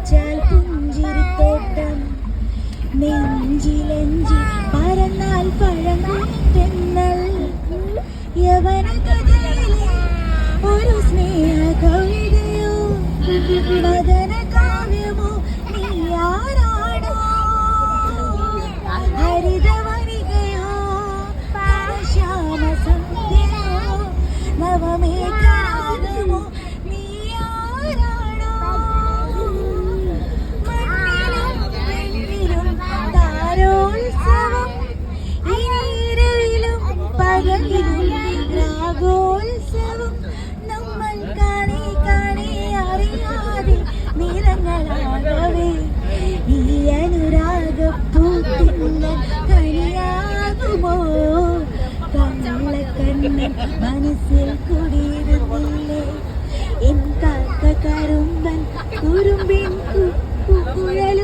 വിളിച്ചാൽ പുഞ്ചിരിത്തോട്ടം നെഞ്ചിലെഞ്ചി പറന്നാൽ പഴങ്ങുറ്റെന്നൽ യവന കഥയിലെ ഒരു സ്നേഹ കവിതയോ മദന കാവ്യമോ നീയാരാണോ ഹരിതവനികയോ ശ്യാമ സന്ധ്യയോ നവമേഘരാഗമോ നീയാരാണോ മണ്ണിലും താരോത്സവം ഈരവിലും പകലിലും രാഗോത്സവം നമ്മൾ കാണി കാണി അറിയാതെ നിറങ്ങളാകവേ ഈ അനുരാഗപ്പൂത്തിന്നൽ കണിയാകുമോ കണ്ണൻ മനസ്സിൽ കുടിയിരുന്നില്ലേ എൻ കാക്ക കരുമ്പൻ കുറുമ്പിൻ കുഴലും